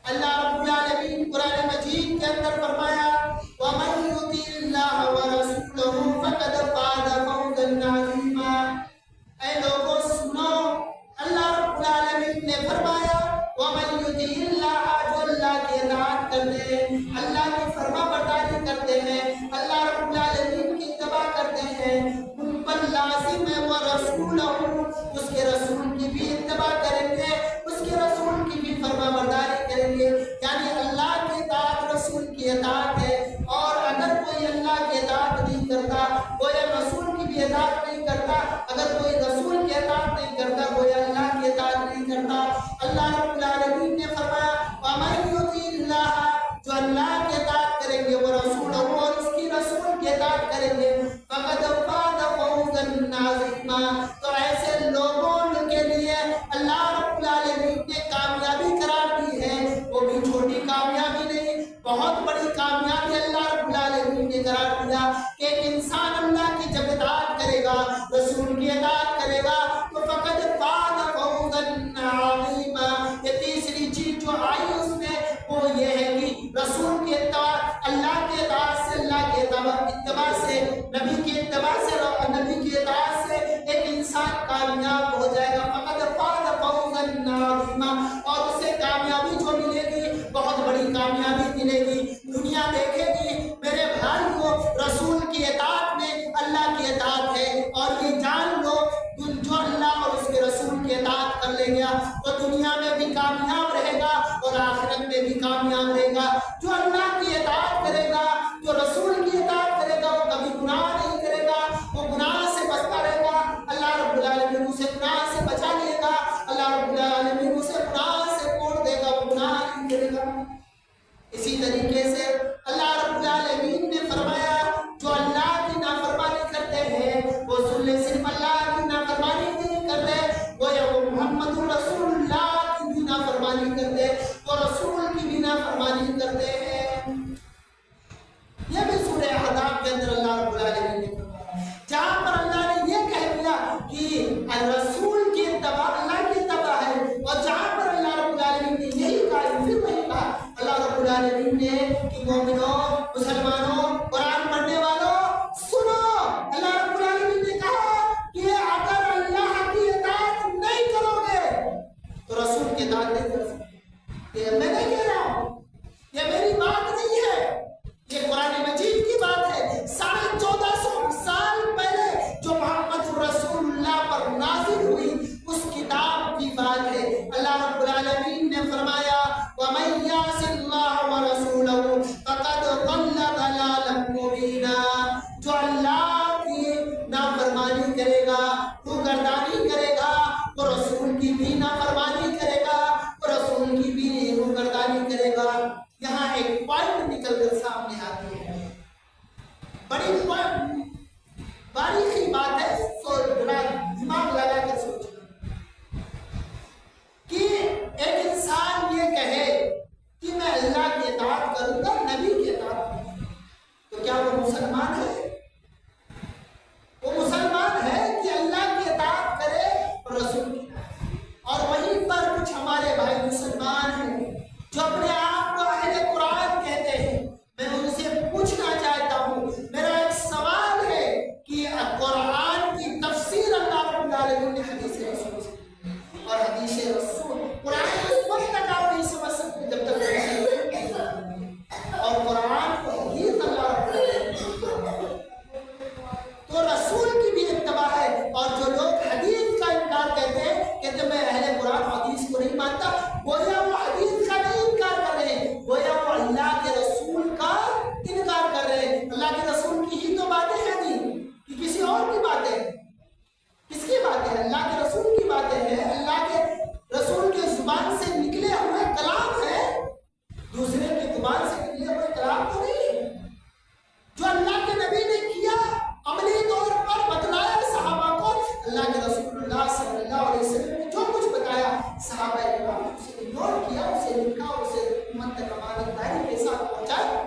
اللہ رب العالمین قرآن مجید کے اندر فرمایا اللہ کی فرما برداری کرتے ہیں، اللہ رب العالمین کی اتباع کرتے ہیں، ان پر لازم ہے وہ رسول اس کے رسول کی بھی اتباع کریں گے، اس کے رسول کی بھی فرما برداری کریں گے۔ یعنی اللہ کی اطاعت رسول کی اطاعت ہے، اور اگر کوئی اللہ کی اطاعت نہیں کرتا، کوئی رسول کی بھی اطاعت نہیں کرتا، اگر کوئی رسول کی اطاعت نہیں کرتا، کوئی اللہ کی اطاعت نہیں کرتا۔ اللہ رب العالمین نے فرمایا وَمَن يُطِعِ اللَّهَ، جو اللہ کی اطاعت کریں گے وہ رسول اور اس کی رسول کی اطاعت کریں گے، فَقَدْ فَازَ فَوْزًا عَظِيمًا، تو ایسے لوگوں کے لیے اللہ رب العالمین نے کامیابی قرار دی ہے، وہ بھی چھوٹی کامیابی نہیں، بہت بڑی کامیابی اللہ رب العالمین نے قرار دیا کہ ایک انسان اللہ کی جب اطاعت کرے گا، رسول کی اطاعت کرے گا، تو فقد فاز فوزا عظیما۔ یہ تیسری چیز جو آئی اس میں وہ یہ ہے کہ رسول کی اتباع، اللہ کے اطاعت سے، اللہ کے اتباع سے، نبی کی اتباع سے، نبی کی اطاعت سے ایک انسان کامیاب ہو جائے گا، فقد فاز فوزا عظیما، اور اسے کامیابی جو ملے گی بہت بڑی کامیابی ملے گی۔ دنیا دیکھے گی میرے بھائی کو رسول کی اطاعت میں اللہ کی اطاعت ہے، اور یہ جان لو جو اللہ اور اس کے رسول کی اطاعت کر لے گا وہ دنیا میں بھی کامیاب رہے گا اور آخرت میں بھی کامیاب رہے گا۔ جو اللہ کی اطاعت کرے گا، جو رسول کی اطاعت کرے گا، وہ کبھی گناہ نہیں کرے گا، وہ گناہ سے بچتا رہے گا، اللہ رب العالمین اسے گناہ سے بچا لے گا، اللہ رب العالمین اسے گناہ سے چھوڑ دے گا، وہ گناہ نہیں کرے گا۔ اسی طریقے سے اللہ رب العالمین نے فرمایا جو اللہ کی نافرمانی کرتے ہیں وہ صرف اللہ کی نافرمانی نہیں کرتے، وہ محمد رسول اللہ کی بھی نافرمانی کرتے، وہ رسول کی بھی نافرمانی کرتے ہیں۔ یہ بھی سورہ احزاب کے اندر اللہ رب العالمین نے فرمایا، جہاں پر اللہ نے یہ کہہ دیا کہ رسول کی اتباع اللہ کی اتباع ہے، اور جہاں پر اللہ رب العالمین نے یہی کہا، پھر وہی کہا اللہ رب العالمین نے کہ مومنوں، مسلمانوں، قرآن پڑھنے والوں سنو، اللہ رب العالمین نے کہا کہ اگر اللہ کی اطاعت نہیں کرو گے تو رسول کی اطاعت نہیں کر سکتے۔ یہ میں نہیں کہہ رہا ہوں، یہ میری بات نہیں ہے، یہ قرآن مجید کی بات ہے۔ 1450 سال پہلے جو محمد رسول اللہ پر نازل ہوئی اس کتاب کی بات ہے۔ اللہ رب العالمین نے فرمایا وَمَن يَعْصِ اللَّهَ وَرَسُولَهُ فَقَدْ ضَلَّ ضَلَالًا مُبِينًا، جو اللہ کی نافرمانی کرے گا، روگردانی کرے گا، وہ رسول کی بھی نافرمانی کرے گا، وہ رسول کی بھی روگردانی کرے گا۔ یہاں ایک پوائنٹ نکل کر سامنے آتی ہے، بڑی باریکی بات ہے، دماغ لگا کر سوچنا کہ ایک انسان یہ کہے کہ میں اللہ کی اطاعت کروں گا، نبی کی اطاعت کروں گا، تو کیا وہ مسلمان ہے؟ وہ مسلمان ہے کہ اللہ کی اطاعت کرے اور رسول کی اطاعت؟ اور وہیں پر کچھ ہمارے بھائی مسلمان ہیں جو اپنے آپ کو اہل قرآن کہتے ہیں۔ میں ان سے پوچھنا چاہتا ہوں، میرا ایک سوال ہے کہ قرآن کی تفسیر اللہ رب العالمین نے حدیث رسول سے، اور حدیث رسول قرآن اس وقت تک آپ نہیں سمجھ سکتے جب تک اور قرآن کو حدیث اللہ رب العالمین، تو رسول کی بھی اتباع ہے۔ اور جو لوگ حدیث کا انکار کہتے ہیں، کہتے میں اہل قرآن حدیث کو نہیں مانتا، گویا وہ حدیث کا نہیں انکار کر رہے ہیں، گویا وہ اللہ کے رسول کا انکار کر رہے ہیں۔ اللہ کے رسول کی ہی تو باتیں ہیں نہیں کہ کسی اور کی باتیں، کس کی باتیں؟ اللہ کے رسول کی باتیں ہیں، اللہ کے رسول کے زبان سے نکلے ہوئے کلام ہے، دوسرے کی زبان سے نکلے ہوئے کلام تو نہیں ہے۔ جو اللہ کے نبی نے کیا، عملی طور پر بتلایا صحابہ کو، اللہ کے رسول اللہ صلی اللہ علیہ وسلم نے جو کچھ بتایا صحابہ کرام اسے اگنور کیا، اسے لکھا، اسے امت تک امانتداری کے ساتھ پہنچایا،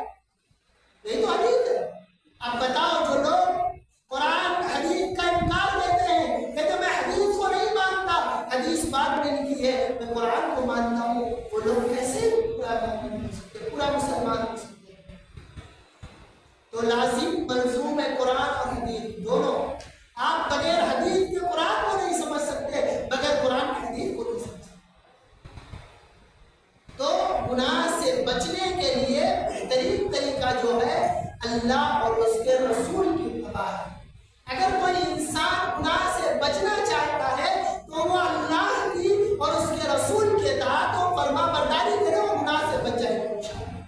یہی تو حدیث ہے۔ اب بتاؤ جو لوگ قرآن حدیث کا انکار دیتے ہیں، کہتے میں حدیث کو نہیں مانتا، حدیث بعد میں لکھی ہے، میں قرآن کو مانتا ہوں، وہ لوگ کیسے پورا مسلمان ہو سکتے ہیں؟ تو لازم ملزوم ہے قرآن اور حدیث دونوں۔ آپ بغیر حدیث کے قرآن کو نہیں سمجھ سکتے، بغیر قرآن کی حدیث کو نہیں سمجھ سکتے۔ تو گناہ سے بچنے کے لیے اللہ اور اس کے رسول کی اتباع ہے۔ اگر کوئی انسان گناہ سے بچنا چاہتا ہے تو وہ اللہ کی اور اس کے رسول کے اطاعت و فرما برداری کرے، وہ گناہ سے بچ جائے گا انشاءاللہ۔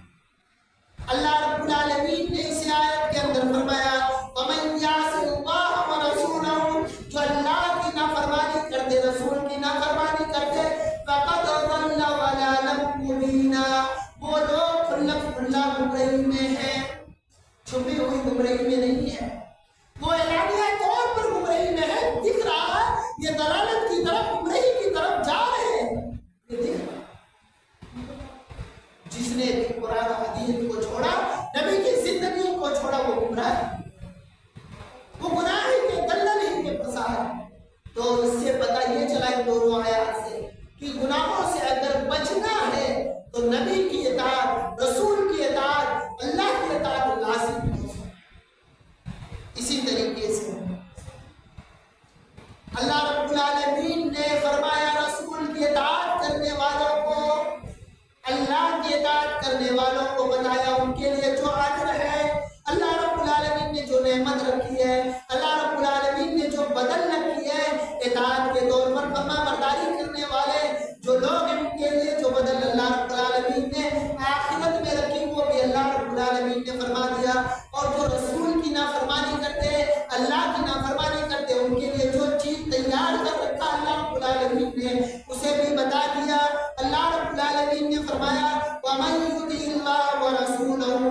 اللہ رب العالمین نے اس آیت کے اندر فرمایا وَمَن يَعْصِ اللَّهَ وَرَسُولَهُ، جو اللہ کی نافرمانی کرتے، رسول کی نافرمانی کرتے، فَقَدْ ضَلَّ ضَلَالًا مُبِينًا، وہ لوگ کھلا گمراہی میں ہیں، چھپی ہوئی گمراہی میں نہیں ہے، وہ اعلانیہ طور پر گمراہی میں ہے، دکھ رہا ہے یہ دلالت کی طرف، گمراہی کی طرف جا رہے ہیں، یہ دکھ رہا ہے۔ جس نے بھی قرآن و حدیث کو چھوڑا، نبی کی زندگی کو چھوڑا، وہ گمراہ ہے، وہ گناہ کے دلدل ہی میں پھنسا ہے۔ تو اس سے پتہ یہ چلا ان دونوں آیات سے کہ گناہوں سے اگر بچنا ہے تو نبی کی اطاعت، رسول کی اطاعت، اللہ کی اطاعت لازم ہے۔ اسی طریقے سے اللہ رب العالمین نے فرمایا رسول کی اطاعت کرنے والوں کو، اللہ کی اطاعت کرنے والوں کو بتایا ان کے لیے جو اجر ہے، اللہ رب العالمین نے جو نعمت رکھی ہے، اللہ رب العالمین نے جو بدل رکھی ہے اطاعت کے طور پر فرما برداری کرنے والے جو لوگ ہیں، ان کے لیے جو بدل اللہ رب العالمین نے آخرت میں رکھی وہ بھی اللہ رب العالمین نے فرما دیا۔ اور جو رسول کی نافرمانی کرتے، اللہ کی نافرمانی کرتے، ان کے لیے جو چیز تیار کر رکھا اللہ رب العالمین نے اسے بھی بتا دیا۔ اللہ رب العالمین نے فرمایا وَمَن يُطِعِ اللَّهَ وَرَسُولَهُ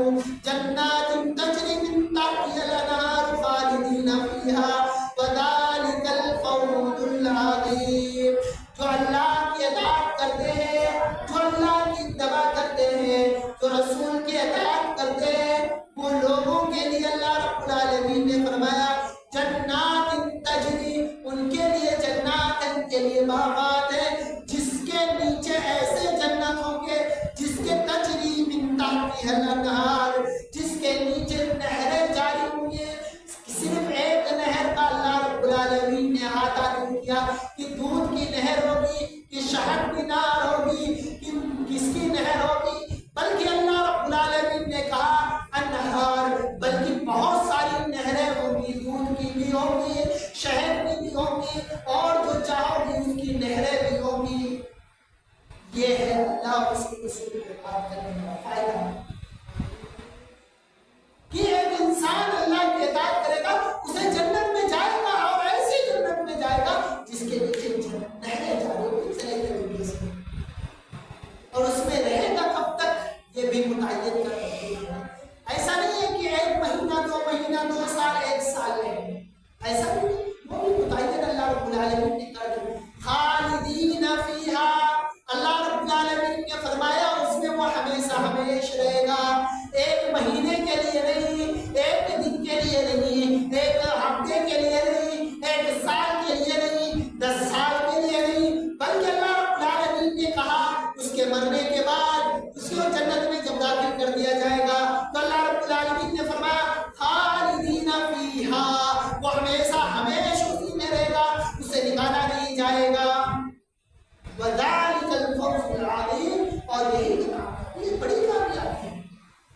جَنَّاتٍ تَجْرِي مِن تَحْتِهَا الْأَنْهَارُ خَالِدِينَ فِيهَا وَذَلِكَ الْفَوْزُ الْعَظِيمُ، جو اللہ کی اطاعت کرتے ہیں، جو اللہ کی اتباع کرتے ہیں، جو رسول کی اطاعت کرتے ہیں، وہ لوگوں کے لیے اللہ رب العالمین نے فرمایا جنات تجری، ان کے لیے جنات، ان کے لیے باغات ہیں جس کے نیچے ایسے جنت ہوں گے جس کے تجری من تحتها الانہار، جس کے نیچے نہریں جاری ہوں گے۔ صرف ایک نہر کا اللہ رب العالمین نے احاطہ نہیں کیا کہ دودھ کی نہر ہوگی، کہ شہد کی نہر ہوگی، کہ کس کی نہر ہوگی، بلکہ اللہ رب العالمین نے کہا انہار، بلکہ بہت ساری نہریں ہوں گی، دودھ کی بھی ہوں گی، شہد کی بھی ہوں گی، اور جو چاہو گی اس کی نہریں بھی ہوں گی۔ یہ ہے اللہ اور اس کے رسول کے بات کرنے کا فائدہ کہ ایک انسان اللہ کی اطاعت کرے گا اسے جنت میں جائے گا، اور ایسی جنت میں جائے گا جس کے نیچے نہریں جاری ہوگی چلے طریقے سے، اور اس میں رہے گا کب تک یہ بھی متعین کر رہی ہے۔ ایسا نہیں ہے کہ ایک مہینہ، 2 مہینہ، 2 سال، 1 سال رہے، ایسا نہیں، وہ بھی متعین اللہ رب العالمین نے کر دیا۔ خالدین فیہا، اللہ رب العالمین نے فرمایا اس میں وہ ہمیشہ ہمیش رہے گا، ایک مہینے کے لیے نہیں، ایک دن کے لیے نہیں، ایک ہفتے کے لیے نہیں، ایک سال کے لیے نہیں، 10 سال کے لیے نہیں، بلکہ اللہ رب العالمین نے کہا اس کے مرنے کے بعد اس کو جنت میں جب داخل کر دیا جائے گا تو اللہ رب العالمین نے فرمایا خالدین فیہا، وہ ہمیشہ ہمیش اسی میں رہے گا، اسے نکالا نہیں جائے گا۔ وَذَلِكَ الْفَوْزُ الْعَظِيمُ، اور یہی یہ بڑی کامیابی ہے۔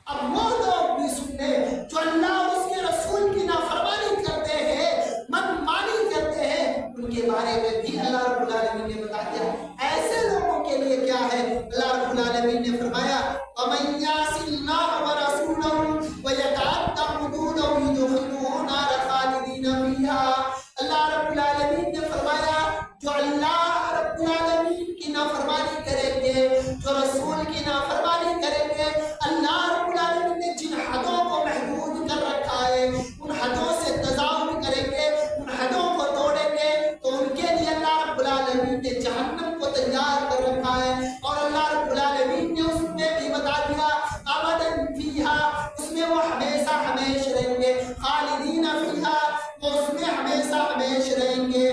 اب وہ لوگ بھی سن لیں جو اللہ اور اس کے رسول کی نافرمانی کرتے ہیں، من مانی کرتے ہیں، ان کے بارے میں بھی اللہ رب العالمین نے بتا دیا۔ ایسے لوگوں کے لیے کیا ہے؟ اللہ رب العالمین نے فرمایا وَمَن يَعْصِ اللَّهَ وَرَسُولَهُ وَيَتَعَدَّ حُدُودَهُ يُدْخِلْهُ نَارًا خَالِدِينَ فِيهَا، اللہ رب العالمین نے فرمایا جو اللہ رب العالمین کی نافرمانی کریں گے، جو رسول کی نافرمانی کریں گے، اللہ رب العالمین نے جن حدوں کو محدود کر رکھا ہے ان حدوں سے تجاوز کریں گے، ان حدوں کو توڑیں گے، تو ان کے لیے اللہ رب العالمین نے جہنم کو تیار کر رکھا ہے، اور اللہ رب العالمین نے اس میں بھی بتا دیا ابداً فیہا، اس میں وہ ہمیشہ ہمیش رہیں گے، خالدین فیہا، وہ اس میں ہمیشہ ہمیش رہیں گے۔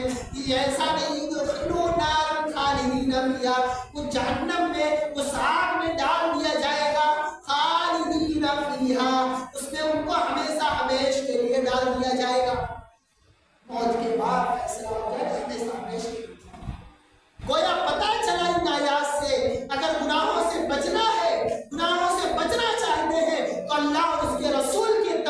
یہ ایسا نہیں یدخلون نارا خالدین فیہا، وہ جہنم میں اس آگ میں ڈال دیا جائے گا، خالدین فیہا، اس میں ان کو ہمیشہ ہمیش کے لیے ڈال دیا جائے گا۔ موت کے بعد فیصلہ ہو جائے گا ہمیشہ ہمیش کے لیے۔ گویا پتہ چلا ان آیات سے اگر گناہوں سے بچنا ہے، گناہوں سے بچنا چاہتے ہیں تو اللہ اور اس کے رسول کی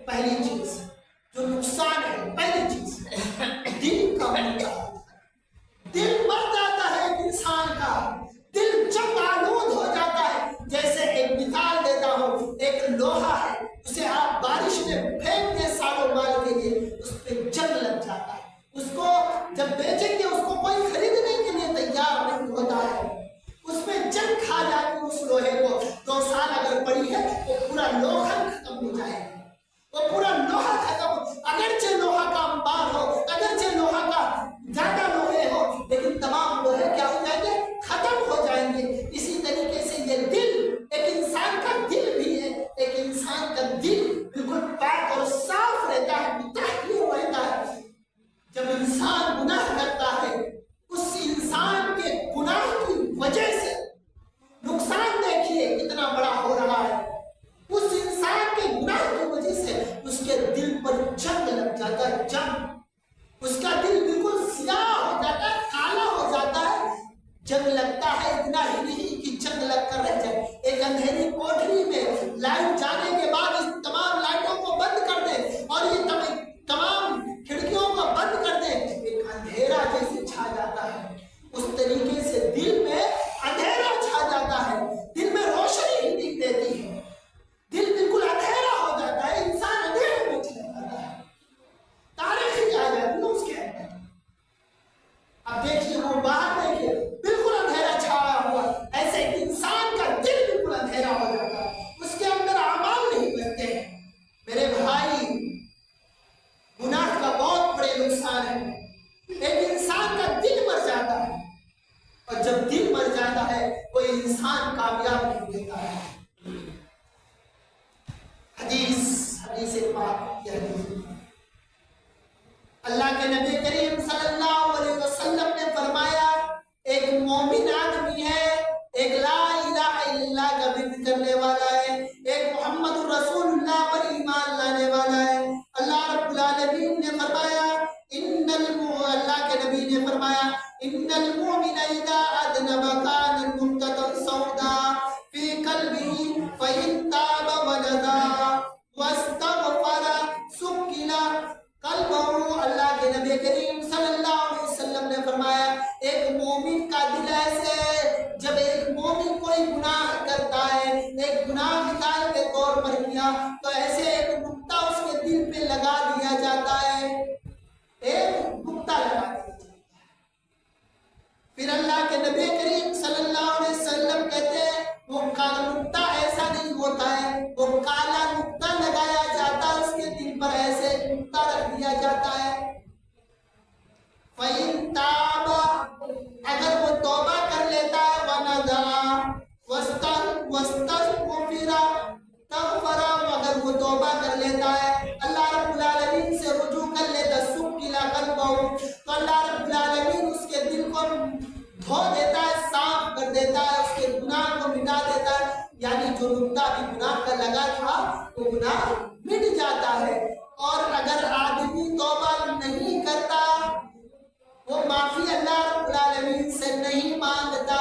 پہلی چیز جو نقصان ہے، پہلی چیز دل کا مردہ، دل مر جاتا ہے ایک انسان کا، دل جب آلود ہو جاتا ہے. جیسے ایک مثال دیتا ہوں، ایک لوہا ہے، اسے آپ بارش میں پھینک دیں سالوں مال کے لیے، اس پہ جنگ لگ جاتا ہے. اس کو جب بیچیں گے اس کو کوئی خریدنے کے لیے تیار نہیں ہوتا ہے. اس میں جنگ کھا جاتی اس لوہے کو. 2 سال اگر پڑی ہے وہ پورا لوہا ختم ہو جائے گا، وہ پورا لوہا ختم. اگرچہ لوہا کا انبار ہو، اگرچہ لوہا کا زیادہ لوہے ہو، لیکن تمام لوہے کیا ہو جائیں گے؟ ختم ہو جائیں گے. اسی طریقے سے یہ دل، ایک انسان کا دل بھی ہے. ایک انسان کا دل بالکل پاک اور صاف رہتا ہے، مطہر رہتا ہے. جب انسان گناہ کرتا ہے، اس انسان کے گناہ کی وجہ سے نقصان دیکھیے کتنا بڑا ہو رہا ہے. اس انسان کے گناہ کی وجہ سے اس کے دل پر جنگ لگ جاتا ہے، جنگ. اس کا دل بالکل سیاہ ہو جاتا ہے، کالا ہو جاتا ہے. جنگ لگتا ہے، اتنا ہی نہیں کہ جنگ لگ کر رہ جائے. ایک اندھیری کوٹری میں لائٹ جانے کے بعد اس تمام لائٹوں کو بند کر دے اور یہ تمام کھڑکیوں کو بند کر دے، ایک اندھیرا جیسے چھا جاتا ہے. اس طریقے سے دل میں اندھیرا چھا جاتا ہے، دل میں روشنی ہی نہیں دیتی ہے. دل بالکل اندھیرا ہو جاتا ہے، انسان اندھیرے میں چلا جاتا ہے، تاریخ ہی آ جاتی ہے اس کے اندر. اب دیکھیے وہ باہر دیکھیے بالکل اندھیرا چھایا ہوا، ایسے انسان کا دل بالکل اندھیرا ہو جاتا ہے، اس کے اندر اعمال نہیں بنتے. میرے بھائی، گناہ کا بہت بڑے نقصان ہے. ایک انسان کا دل مر جاتا ہے، اور جب دل مر جاتا ہے وہ انسان کامیاب نہیں ہوتا ہے. حدیث پاک یہ حدیث اللہ کے نبی کریم صلی اللہ علیہ وسلم نے فرمایا، ایک مومن آدمی ہے، ایک لا الہ الا اللہ کا ذکر کرنے والا ہے، ایک محمد رسول اللہ پر ایمان لانے والا ہے. اللہ رب العالمین نے فرمایا، اللہ کے نبی نے فرمایا، ان المؤمن اذا اذنب كان نقطة سوداء في قلبه فإن تاب ونزع واستغفر سكن قلبه. اللہ کے نبی کریم صلی اللہ علیہ وسلم نے فرمایا، ایک مومن کا دل ایسے، جب ایک مومن کوئی گناہ کرتا ہے، ایک گناہ مثال کے طور پر کیا، تو ایسے ایک نقطہ اس کے دل پہ لگا دیا جاتا ہے، ایک نقطہ لگا دیا جاتا ہے. پھر اللہ کے نبی کریم صلی اللہ علیہ وسلم کہتے ہیں وہ نقطہ ایسا نہیں ہوتا ہے، وہ کالا نقطہ لگایا جاتا ہے اس کے دل پر، ایسے نقطہ رکھ دیا جاتا ہے. فَإِن تَابَ، اگر وہ توبہ کر لیتا ہے، وَنَزَعَ وَاسْتَغْفَرَ، اگر وہ توبہ کر لیتا ہے، اللہ رب العالمین سے رجوع کر لیتا، سُكِّنَ قَلْبَهُ، تو اللہ رب العالمین اس کے دل کو دھو دیتا ہے، صاف کر دیتا ہے، اس کے گناہ کو مٹا دیتا ہے. یعنی جو نقطہ بھی گناہ کا لگا تھا وہ گناہ مٹ جاتا ہے. اور اگر آدمی توبہ نہیں کرتا، وہ معافی اللہ رب العالمین سے نہیں مانگتا،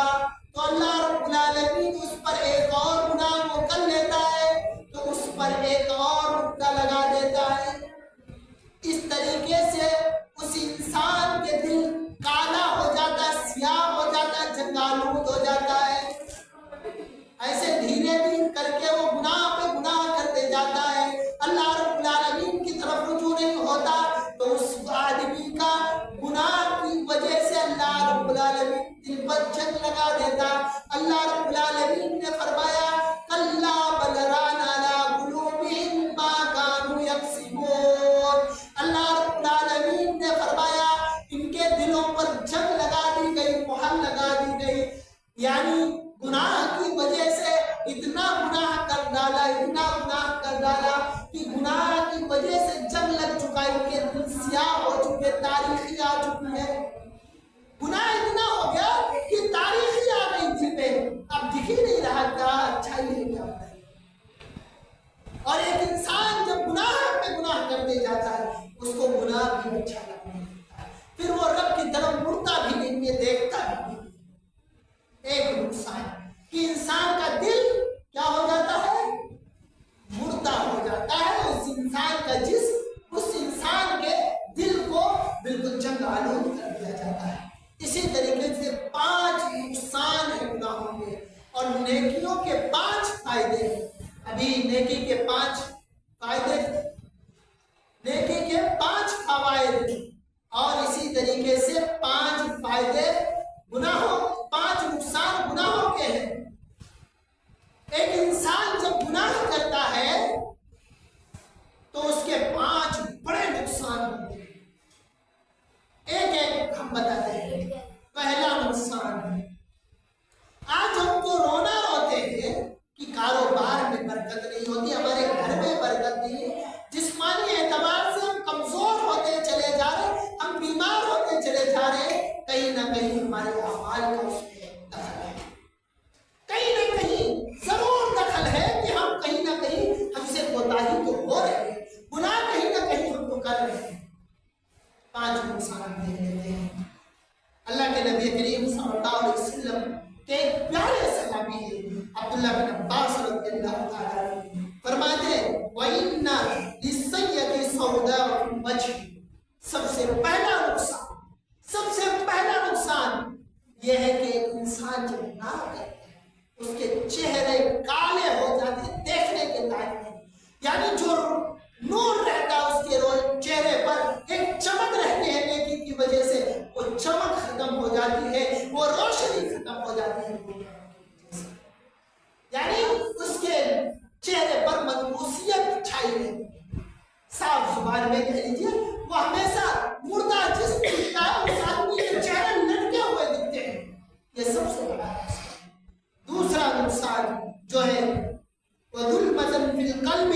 تو اللہ رب العالمین اس پر ایک اور گناہ وہ کر لیتا ہے تو اس پر ایک اور نقطہ لگا دیتا ہے. اس طریقے سے اس انسان کے دل کالا ہو جاتا ہے، سیاہ ہو جاتا ہے، جنگالود ہو جاتا ہے. ایسے دھیرے دھیرے کر کے وہ گناہ پہ گناہ کرتے جاتا ہے، اللہ رب العالمین کی طرف رجوع نہیں ہوتا، تو اس آدمی کا گناہ کی وجہ سے اللہ رب العالمین دل پر جنگ لگا دیتا. اللہ رب العالمین نے فرمایا، کلا بل ران علی قلوبہم ما کانوا یکسبون. اللہ رب العالمین نے فرمایا ان کے دلوں پر جنگ لگا دی گئی، مہر لگا دی گئی. یعنی گناہ کی وجہ سے اتنا گناہ کر ڈالا، اتنا گناہ کر ڈالا کہ گناہ کی وجہ سے جنگ لگ چکا ہے، ان کے دل سیاہ ہو چکے، تاریخی آ چکی ہے. گناہ اتنا ہو گیا کہ تاریخی آ گئی دل پہ، اب دکھ ہی نہیں رہا کیا اچھائی ہے کیا بتائی. اور ایک انسان جب گناہ پہ گناہ کرتے جاتا ہے اس کو گناہ بھی اچھا لگنے لگتا ہے، پھر وہ رب کی طرف مڑتا بھی نہیں ہے، دیکھتا بھی نہیں. ایک نقصان کہ انسان کا دل کیا ہو جاتا ہے؟ مردہ ہو جاتا ہے. اس انسان انسان کا جسم اس انسان کے دل کو بالکل جنگ آلود کر دیا جاتا ہے۔ اسی طریقے سے 5 نقصان ہیں گناہوں کے، اور نیکیوں کے 5 فائدے ہیں۔ ابھی نیکی کے 5 فائدے، نیکی کے 5 فوائد، اور اسی طریقے سے 5 فائدے گناہوں، 5 نقصان گناہوں کے ہیں۔ ایک انسان جب گناہ کرتا ہے تو اس کے 5 بڑے نقصان ہوتے ہیں، ایک ایک ہم بتاتے ہیں۔ پہلا نقصان، آج ہم کو رونا روتے ہیں کہ کاروبار میں برکت نہیں ہوتی، ہمارے گھر میں برکت نہیں ہے، جسمانی اعتبار سے ہم کمزور ہوتے چلے جا رہے، ہم بیمار ہوتے چلے جا رہے، کہیں نہ کہیں ہمارے اعمال کا اس میں دخل ہے، کہیں نہ کہیں ضرور دخل ہے کہ ہم کہیں نہ کہیں ہم سے کوتاہی تو ہو رہے ہیں، گناہ کہیں نہ کہیں ہم تو کر رہے ہیں۔ 5 نقصان دیکھ لیتے ہیں۔ اللہ کے نبی کریم صلی اللہ علیہ وسلم کے ایک پیارے صحابی ہیں عبداللہ بن عباس رضی اللہ تعالیٰ عنہ، فرماتے ہیں وَإِنَّ لِلسَّيِّئَةِ سَوْدَاءَ فِي الْوَجْهِ، سب سے پہلا نقصان یہ ہے کہ ایک انسان جب گناہ کرتا ہے اس کے چہرے کالے ہو جاتے ہیں، دیکھنے کے لائق نہیں، یعنی جو نور رہتا ہے اس کے چہرے پر ایک چمک رہتی ہے نیکی کی وجہ سے، وہ چمک ختم ہو جاتی ہے، وہ روشنی ختم ہو جاتی ہے، یعنی اس کے چہرے پر مدبوسیت چھائی رہتی ہے۔ صاف زبان میں کہہ لیجیے وہ ہمیشہ مردہ جسم دکھتا ہے، اس آدمی کے چہرے لٹکے ہوئے دکھتے ہیں، یہ سب سے بڑا نقصان۔ دوسرا نقصان جو ہے وہ ظلمۃ فی القلب،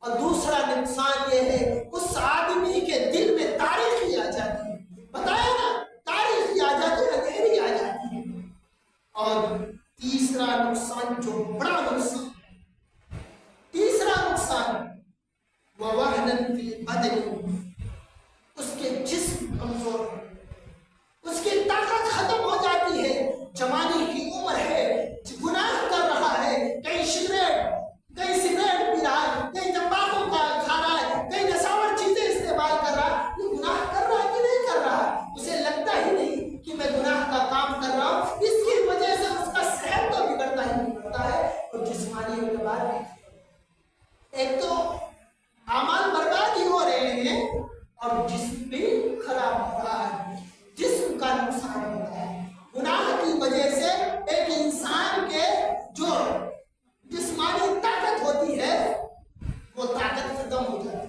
اور دوسرا نقصان یہ ہے اس آدمی کے دل میں تاریخی آ جاتی ہے، بتایا نا تاریخی آ جاتی ہے، اندھیری آ جاتی ہے۔ اور تیسرا نقصان جو بڑا نقصان، تیسرا نقصان وَوَهْنًا فِي الْبَدَنِ، اس کے جسم کمزور ہے، اس کی طاقت ختم ہو جاتی ہے، جوانی کی عمر ہے، گناہ کر رہا ہے، کہیں سگریٹ پی رہا ہے، کہیں تمباکو کھا رہا ہے، کہیں نشاور چیزیں استعمال کر رہا ہے، یہ گناہ کر رہا ہے کہ نہیں کر رہا ہے، اسے لگتا ہی نہیں کہ میں گناہ کا کام کر رہا ہوں، اس کی وجہ سے اس کا صحت تو بگڑتا ہی بگڑتا ہے، اور جسمانی اعتبار بھی، ایک تو اعمال برباد ہی ہو رہے ہیں اور جسم بھی خراب ہو رہا ہے، جسم کا نقصان ہوتا ہے۔ گناہ کی وجہ سے ایک انسان کے جو جسمانی طاقت ہوتی ہے وہ طاقت ختم ہو جاتی ہے۔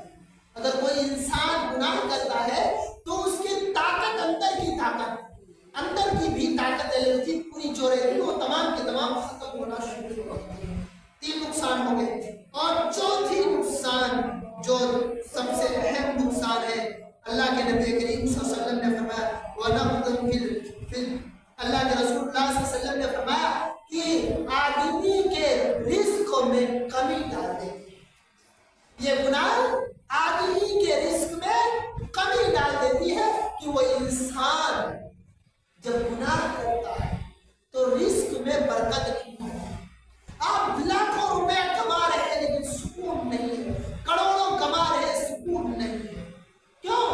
اگر کوئی انسان گناہ کرتا ہے تو اس کی طاقت، اندر کی بھی طاقت الرجی پوری جو رہتی ہے وہ تمام کے تمام ختم ہونا شروع ہو جاتی ہے۔ 3 نقصان ہو گئے، اور چوتھی نقصان جو سب سے اہم نقصان ہے، اللہ کے نبی کریم صلی اللہ علیہ وسلم نے فرمایا اللہ کے رسول اللہ صلی اللہ علیہ وسلم نے فرمایا کہ آدمی کے رزق میں کمی ڈال دیتی ہے، یہ گناہ آدمی کے رزق میں کمی ڈال دیتی ہے کہ وہ انسان جب گناہ کرتا ہے تو رزق میں برکت نہیں ہوتی۔ آپ لاکھوں روپے کما رہے ہیں لیکن سکون نہیں ہے، کروڑوں کما رہے ہیں سکون نہیں ہے، کیوں؟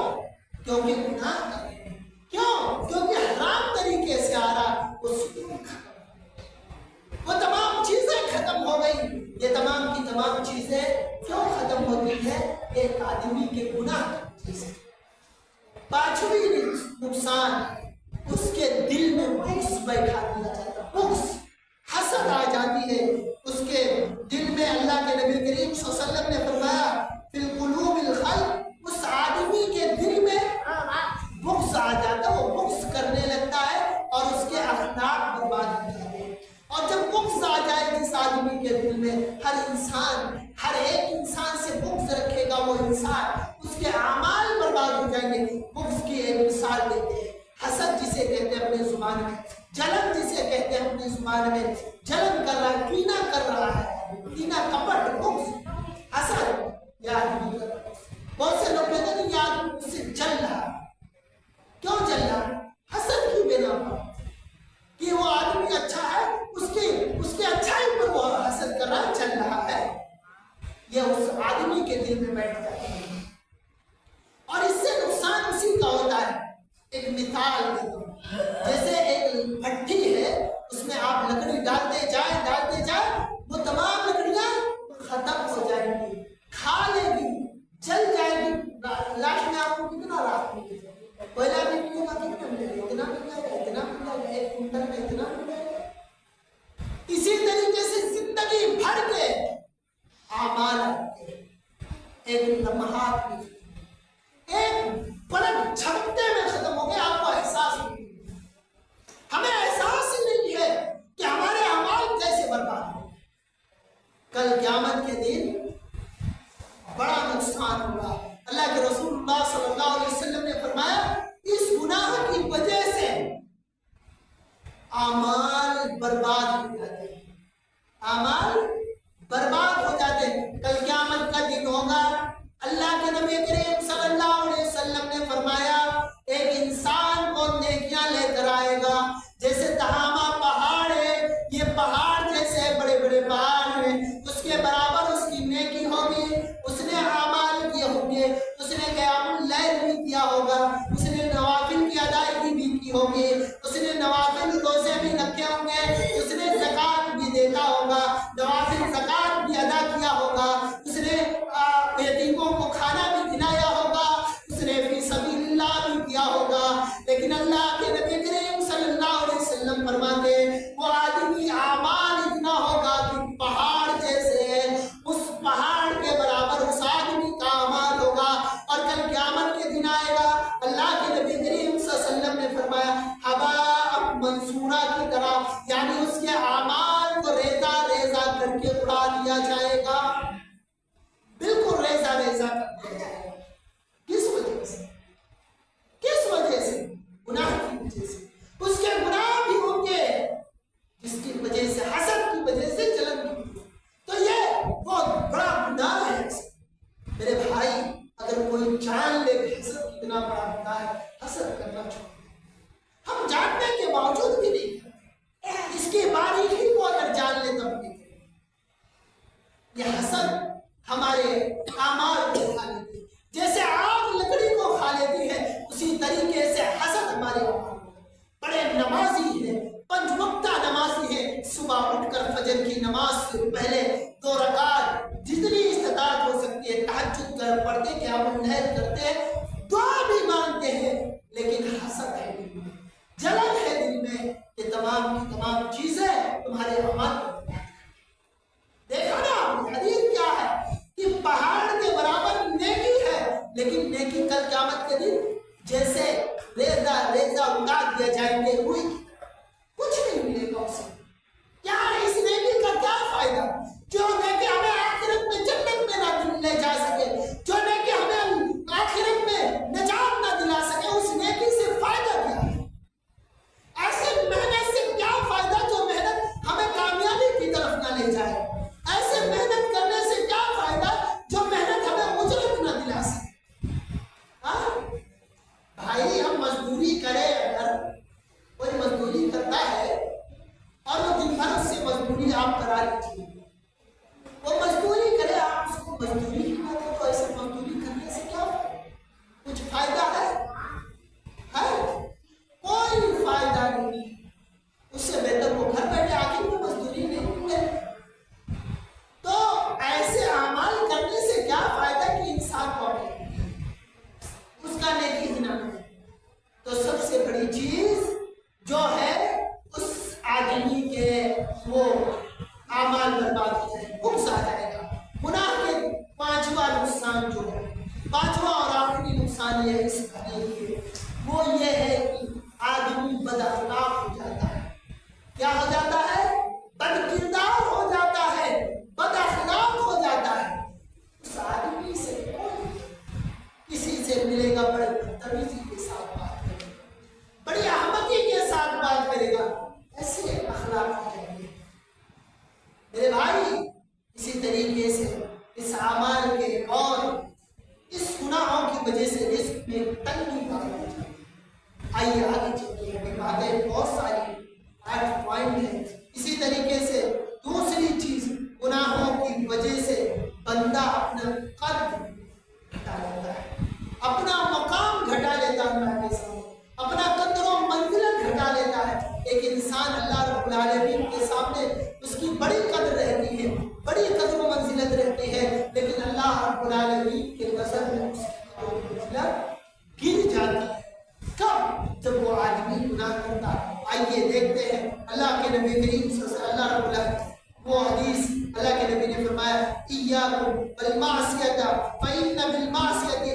کیونکہ گناہ کر رہے ہیں، کیوں؟ کیونکہ حرام طریقے سے آ رہا، وہ سکون ختم ہو گئی، وہ تمام چیزیں ختم ہو گئی۔ یہ تمام کی تمام چیزیں کیوں ختم ہوتی ہے؟ ایک آدمی کے گناہ کی وجہ سے۔ 5ویں نقصان، اس کے دل میں بغض بیٹھا دیا جاتا ہے، بغض، حسد آ جاتی ہے اس کے دل میں۔ اللہ کے نبی کریم صلی اللہ علیہ وسلم نے فرمایا فی القلوب الخلق، اس آدمی کے دل میں بغض آ جاتا ہے، وہ بغض کرنے لگتا ہے اور اس کے اخلاق برباد ہو جاتے ہیں۔ اور جب بغض آ جائے جس آدمی کے دل میں، ہر ایک انسان سے بغض رکھے گا وہ انسان، اس کے اعمال برباد ہو جائیں گے۔ بغض کی ایک مثال دیتے ہیں، حسد جسے کہتے ہیں اپنی زبان میں، جلن جسے کہتے ہیں اپنی زبان میں، جلن کر رہا ہے، کینہ کر رہا ہے، کینہ، کپٹ، بغض، حسد، یہ آدمی کر رہا ہے۔ بہت سے لوگ کہتے ہیں یہ آدمی مجھ سے جل رہا ہے، کیوں جل رہا ہے؟ حسد کی بنا پر، کہ وہ آدمی اچھا ہے، اس کی اچھائی پر وہ حسد کر رہا ہے، جل رہا ہے۔ یہ اس آدمی کے دل میں بیٹھ جاتی ہے اور اس سے نقصان اسی کا ہوتا ہے. ایک مثال دیتا ہوں. جیسے ایک بھٹی ہے، اس میں آپ لکڑی ڈالتے جائیں وہ تمام لکڑیاں ختم ہو جائیں گی، کھا لے گی، جل جائے گی. لاش میں آپ کو کتنا راحت ملے گا؟ پہلا بھی کتنا ملے گا؟ اتنا مل جائے گا، ایک کنٹل میں اتنا مل جائے گا. اسی طریقے سے زندگی بھر کے اعمال ایک لمحات میں ایک پلک جھپکتے میں ختم ہو گئے. آپ کو احساس نہیں، ہمیں احساس ہی نہیں ہے کہ ہمارے اعمال کیسے برباد ہو. کل قیامت کے دن بڑا نقصان ہوگا. اللہ کے رسول اللہ صلی اللہ علیہ وسلم نے فرمایا اس گناہ کی وجہ سے اعمال برباد ہو جاتے ہیں، اعمال برباد ہو جاتے ہیں. کل قیامت کا دن ہوگا. اللہ کے نبی کریم صلی اللہ علیہ وسلم نے فرمایا ایک انسان کو نیکیاں لے کر آئے گا جیسے تہامہ پہاڑ ہے، یہ پہاڑ جیسے بڑے بڑے پہاڑ ہیں، اس کے برابر اس کی نیکی ہوگی. اس نے اعمال کیے ہوں گے، اس نے قیام اللیل بھی کیا ہوگا، اس نے نوافل کی ادائیگی بھی کی ہوگی، اس نے نوافل روزے بھی رکھے ہوں گے، اس نے زکات بھی دیتا ہوگا، نوافل زکات بھی ادا کیا ہوگا، اس نے یتیموں کو کھانا بھی کھلایا ہوگا، اس نے فی سبیل اللہ بھی کیا ہوگا. لیکن اللہ کے نبی کریم صلی اللہ علیہ وسلم فرماتے وہ آدمی اعمال اتنا ہوگا کہ پہاڑ جیسے ہے، اس پہاڑ کے برابر اس آدمی کا اعمال ہوگا. اور کل قیامت کے دن آئے گا. اللہ کے نبی کریم صلی اللہ علیہ وسلم نے فرمایا ہوا منصورہ کی طرح، یعنی اس کے اعمال کو ریزہ ریزہ کر کے اڑا دیا جائے گا، بالکل ریزہ ریزہ کر دیا جائے گا. کس وجہ سے؟ کس وجہ سے؟ گناہ کی وجہ سے. اس کے گناہ بھی ہوں گے جس کی وجہ سے، حسد کی وجہ سے، جلن کی وجہ سے. تو یہ بہت بڑا گناہ ہے. میرے بھائی اگر کوئی جان لے کہ حسد کتنا بڑا گناہ ہے، حسد کرنا چھوڑ. ہم جاننے کے باوجود بھی نہیں کرتے، اس کی باریکی کو اگر جان لے تب نہیں کرتے. یہ حسد ہمارے اعمال کو کھا لیتی ہے، جیسے آگ لکڑی کو کھا لیتی ہے اسی طریقے سے حسد ہمارے اعمال کو. بڑے نمازی ہیں، 5 وقتہ نمازی ہیں، صبح اٹھ کر فجر کی نماز سے پہلے 2 رکعت جتنی استطاعت ہو سکتی ہے تہجد پڑھتے، قیام اللیل کرتے، دعا بھی مانگتے ہیں، لیکن حسد ہے دل میں، جلن ہے دل میں. یہ تمام کی تمام چیزیں تمہارے اعمال کو. دیکھا نا حدیث کیا ہے کہ پہاڑ کے برابر نیکی ہے، لیکن نیکی کل قیامت کے دن جیسے ریزہ ریزہ اڑا دیا جائیں گے، روئی کچھ نہیں ملے گا اسے. کیا اس نیکی کا کیا فائدہ جو نیکی ہمیں آخرت میں جنت میں نہ لے جا سکے، جو نیکی ہمیں آخرت میں نجات نہ دلا سکے، اس نیکی سے فائدہ کیا ہے؟ ایسے محنت سے کیا فائدہ جو محنت ہمیں کامیابی کی طرف نہ لے جائے؟ ایسے محنت کرنے سے کیا فائدہ جو محنت ہمیں اجرت نہ دلا سکے؟ بھائی ہم مزدوری کریں، اگر کوئی مزدوری کرتا ہے اور وہ دن بھر اس سے مزدوری آپ کرا لیجیے، وہ مزدوری کرے، آپ اس کو مزدوری کھلاتے، تو ایسے مزدوری کرنے سے کیا کچھ فائدہ ہے؟ کوئی فائدہ نہیں. اس سے بہتر وہ گھر بیٹھے آخر میں مزدوری نہیں کرے. تو ایسے اعمال کرنے سے کیا فائدہ کہ انسان کو اس کا نیکی ہی نہ ملے. تو سب سے بڑی چیز جو ہے اس آدمی کے وہ اعمال برباد ہو جائے، بغض آ جائے گا. گناہ کے 5واں نقصان جو ہے، 5واں اور آخری نقصان یہ ہے اس حدیث کے، وہ یہ ہے کہ آدمی بد اخلاق ہو جاتا ہے. کیا ہو جاتا ہے؟ بد کردار ہو جاتا ہے، بد اخلاق ہو جاتا ہے. اس آدمی سے کسی سے ملے گا بڑے بدتمیزی کے ساتھ بات کرے گا، بڑی احمقی کے ساتھ بات کرے گا. ایسے اخلاق ہو جائیں گے. میرے بھائی العالمین کے سامنے اس کی بڑی قدر رہتی ہے، بڑی قدر و منزلت رہتی ہے، لیکن اللہ رب العالمین کے نظر میں اس کی منزلت گر جاتی ہے۔ کب؟ جب وہ آدمی گناہ کرتا ہے۔ آئیے دیکھتے ہیں اللہ کے نبی کریم صلی اللہ علیہ وسلم، اللہ رب العالمین وہ حدیث اللہ کے نبی نے فرمایا ایاکم بالمعصیۃ فإن بالمعصیۃ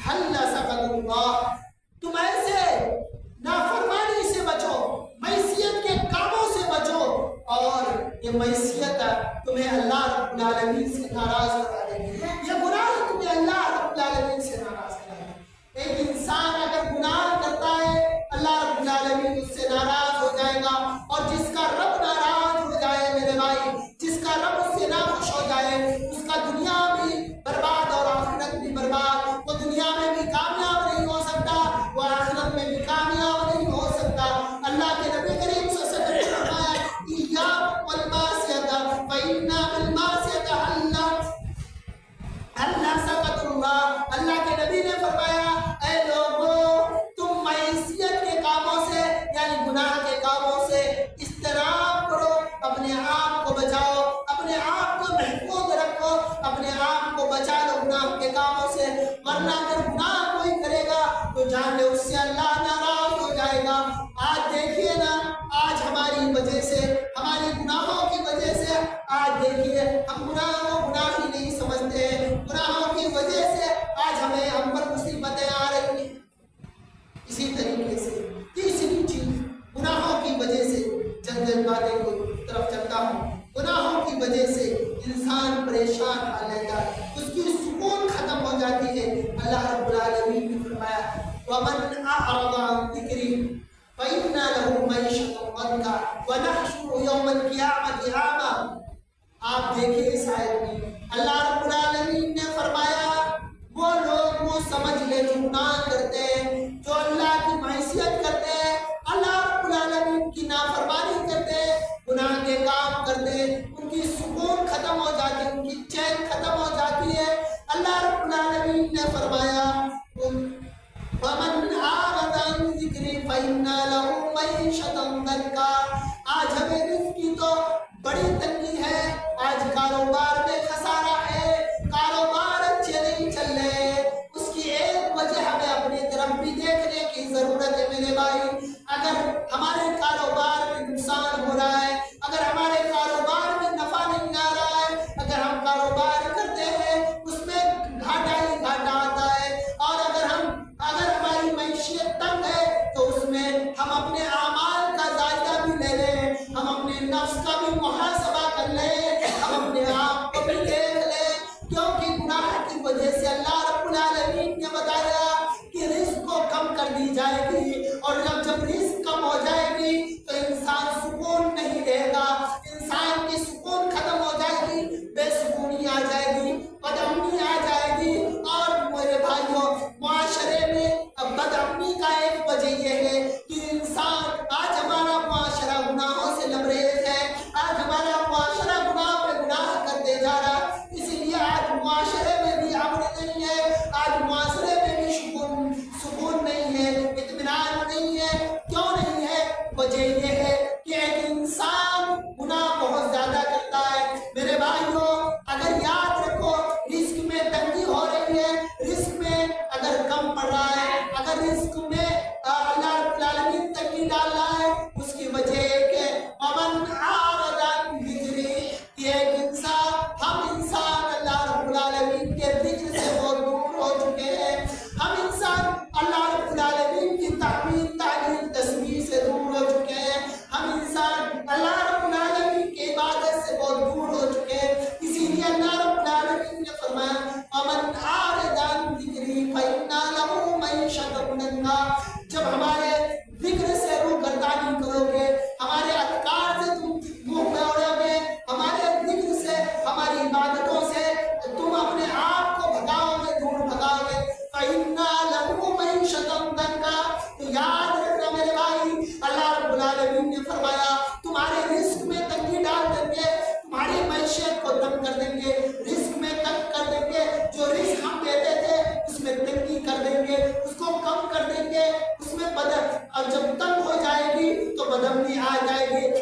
حل سخط اللہ، تم ایسے نافرمانی سے بچو، معصیت کے کاموں سے بچو، اور یہ معصیت تمہیں اللہ رب العالمین سے ناراض کرا دے گی، یہ گناہ تمہیں اللہ رب العالمین سے ناراض کرا دے گی۔ ایک انسان اگر گناہ کرتا ہے اللہ رب العالمین اس سے ناراض ہو جائے گا، اور جس کا رب ناراض ہو جائے میرے بھائی، جس کا رب اس سے ناخوش ہو جائے، اس کا دنیا بھی برباد اور آخرت بھی برباد، وہ دنیا میں بھی کامیاب نہیں ہو سکتا، وہ آخرت میں بھی کامیاب نہیں ہو سکتا۔ اللہ کے نبی کریم صلی اللہ علیہ وسلم نے فرمایا ایاکم والمعصیۃ فإن بالمعصیۃ حل سخط اللہ، اللہ کے نبی نے فرمایا اے لوگوں تم معصیت کے کاموں سے یعنی گناہ کے کاموں سے اجتناب کرو، اپنے آپ کو بچاؤ، اپنے آپ کو محفوظ رکھو، اپنے آپ کو بچا لو گناہ کے کاموں سے، ورنہ اگر گناہ کوئی کرے گا تو جان لے اس سے اللہ ناراض ہو جائے گا۔ آج دیکھیے نا، آج ہماری وجہ سے، ہماری گناہوں کی وجہ سے آج دیکھیے ہم گناہ کو گناہ ہی نہیں سمجھتے ہیں، گناہوں کی وجہ سے آج ہم پر مصیبتیں آ رہی ہیں۔ اسی طریقے سے تیسری چیز، گناہوں کی وجہ سے جنجل باتیں کو طرف چلتا ہوں، گناہوں کی وجہ سے انسان پریشان حال رہتا ہے، اس کی سکون ختم ہو جاتی ہے۔ اللہ رب العالمین نے فرمایا وَمَنْ أَعْرَضَ عَنْ ذِكْرِي فَإِنَّ لَهُ مَعِيشَةً ضَنكًا وَنَحْشُرُهُ يَوْمَ الْقِيَامَةِ أَعْمَىٰ۔ آپ دیکھیں اس آیت میں اللہ رب العالمین نے فرمایا وہ لوگ وہ سمجھ لے جو گناہ کرتے ہیں، جو اللہ کی معصیت کرتے ہیں، اللہ رب العالمین کی نافرمانی کرتے ہیں، گناہ کے کام کرتے ہیں، ان کی سکون ختم ہو جاتی ہے، ان کی چین ختم ہو جاتی ہے۔ اللہ رب العالمین نے فرمایا وَمَنْ أَعْرَضَ عَنْ ذِكْرِي فَإِنَّ لَهُ مَعِيشَةً ضَنكًا۔ آج ہمیں رزق کی تو بڑی تنگی ہے، آج کاروبار میں خسارہ ہے، کاروبار اچھے نہیں چل رہے، اس کی ایک وجہ ہمیں اپنی طرف بھی دیکھنے کی ضرورت ہے میرے بھائی۔ اگر ہمارے کاروبار میں نقصان ہو رہا ہے، اگر ہمارے کاروبار میں نفع نہیں آ رہا ہے، اگر ہم کاروبار کرتے ہیں اس میں گھاٹا ہی گھاٹا آتا ہے، اور اگر ہماری معیشت تنگ ہے تو اس میں ہم اپنے اعمال کا جائزہ بھی لے لیں، ہم اپنے نفس کا بھی محاسبہ کر لیں، ہم اپنے آپ کو بھی دیکھ لیں، کیونکہ گناہ کی وجہ سے اللہ رب العالمین نے بتایا کہ رزق کو کم کر دی جائے گی، اور جب رزق کم ہو جائے گی تو انسان سکون نہیں رہے گا، انسان کی سکون ختم ہو جائے گی، بے سکونی آ جائے گی، بدامنی آ جائے گی، اور میرے بھائیوں معاشرے میں بدامنی کا ایک وجہ یہ ہے کہ انسان، آج ہمارا معاشرہ گناہوں سے لبریز ہے، آج ہمارا معاشرہ گناہ پہ گناہ کرتے جا رہا ہے، اسی لیے آج معاشرے میں بھی امن نہیں ہے، آج معاشرے میں بھی سکون نہیں ہے، اطمینان نہیں ہے۔ کیوں نہیں ہے؟ وجہ یہ ہے کہ ایک انسان گناہ بہت زیادہ کرتا ہے۔ میرے بھائیوں اگر یاد رکھو، رزق میں تنگی ہو رہی ہے، رزق میں اگر کم پڑ رہا ہے، اگر رزق میں اللہ رب العالمین تنگی ڈال رہا ہے، اس کی وجہ ایک ہے وَمَنْ أَعْرَضَ عَنْ ذِكْرِي، یہ ایک انسان، ہم انسان اللہ رب العالمین کے ذکر سے بہت دور ہو چکے ہیں، ہم انسان اللہ رب العالمین کی تحمید تعلیم تصویر سے دور ہو چکے ہیں، ہم انسان اللہ رب العالمین کی عبادت سے بہت دور ہو چکے ہیں، اسی لیے اللہ رب العالمین نے فرمایا وَمَنْ أَعْرَضَ عَنْ ذِكْرِي فَإِنَّ لَهُ مَعِيشَةً ضَنكًا۔ جب ہمارے ذکر سے روگردانی کرو گے، ہمارے اذکار سے تم منہ موڑو گے، ہمارے ذکر سے، ہماری عبادتوں سے تم اپنے آپ کو بھگاؤ گے، دور بھگاؤ گے، فَإِنَّ لَهُ مَعِيشَةً ضَنكًا۔ تو یاد رکھنا میرے بھائی، اللہ رب العالمین نے فرمایا تمہارے رزق میں تنگی ڈال دیں گے، تمہاری معیشت کو تنگ کر دیں گے، رزق میں تنگ کر دیں گے، جو رزق ہم دیتے تھے اس میں تنگی کر دیں گے، اس کو کم کر دیں گے، اس میں اور جب تنگ ہو جائے گی تو بدامنی آ جائے گی،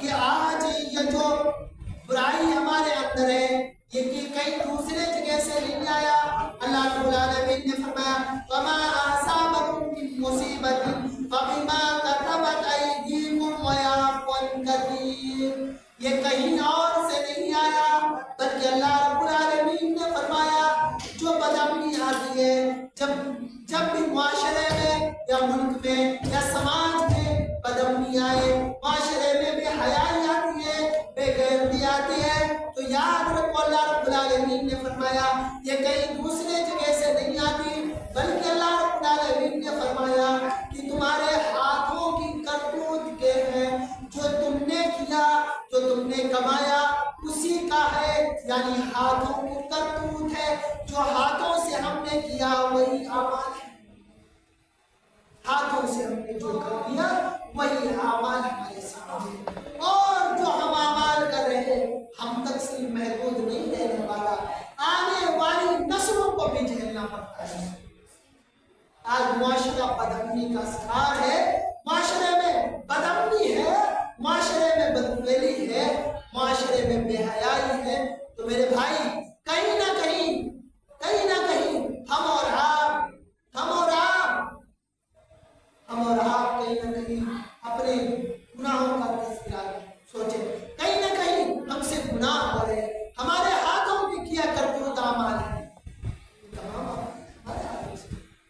کہ آج یہ جو برائی ہمارے اندر ہے یہ کئی دوسرے جگہ سے نہیں آیا. اللہ رب العالمین نے فرمایا وما اصابکم من مصیبت فبما کتبت ایدیکم ویعفو عن کثیر. یہ کہیں اور سے نہیں آیا بلکہ اللہ رب العالمین نے فرمایا جو بدامنی آتی ہے جب بھی معاشرے میں یا ملک میں یا سماج میں بدامنی آئے, معاشرے میں بے حیائی آتی ہے, بے غیرتی آتی ہے, تو یاد رکھو اللہ رب العالمین نے فرمایا یہ کئی دوسرے جگہ سے نہیں آتی بلکہ اللہ رب العالمین نے فرمایا کہ تمہارے ہاتھوں کی کرتوت کے ہیں, جو تم نے کیا, جو تم نے کمایا اسی کا ہے. یعنی ہاتھوں کی کرتوت ہے, جو ہاتھوں سے ہم نے کیا وہی اعمال ہے. ہاتھوں سے ہم نے جو کر دیا وہی اعمال ہمارے سامنے, اور جو ہم اعمال کر رہے ہیں ہم تک صرف محدود نہیں رہنے والا, آنے والی نسلوں کو بھی جھیلنا پڑتا ہے. آج معاشرہ بدامنی کا شکار ہے, معاشرے میں بدامنی ہے, معاشرے میں بدفعلی ہے, معاشرے میں بے حیائی ہے. تو میرے بھائی کہیں نہ کہیں ہم اور آپ کہیں نہ کہیں اپنے گناہوں کا تذکرہ سوچیں. کہیں نہ کہیں ہم سے گناہ ہو رہے, ہمارے ہاتھوں کی کیا کرتوت اعمال ہیں,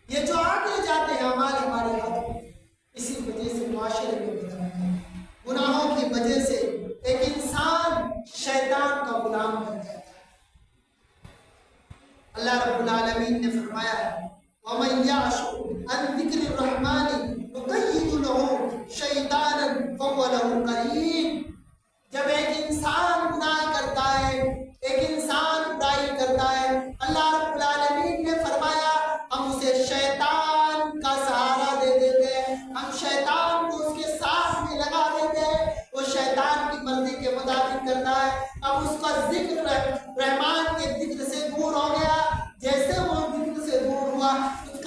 یہ جو آگے جاتے ہیں اعمال ہمارے ہاتھوں, اسی وجہ سے معاشرے میں بدامنی ہے. گناہوں کی وجہ سے ایک انسان شیطان کا غلام بن جاتا ہے. اللہ رب العالمین نے فرمایا وَمَنْ يَعْشُ عَنْ ذِكْرِ الرَّحْمَنِ نُقَيِّضْ لَهُ شَيْطَانًا فَهُوَ لَهُ قَرِينٌ. جب ایک انسان گناہ کرتا ہے, ایک انسان برائی کرتا ہے, اللہ رب العالمین نے فرمایا ہم اسے شیطان کا سہارا دے دیتے ہیں, ہم شیطان کو اس کے ساتھ میں لگا دیتے ہیں, وہ شیطان کی مرضی کے مطابق کرتا ہے. اب اس کا ذکر رحمان کے ذکر سے دور ہو گیا, جیسے وہ ذکر سے دور ہوا اس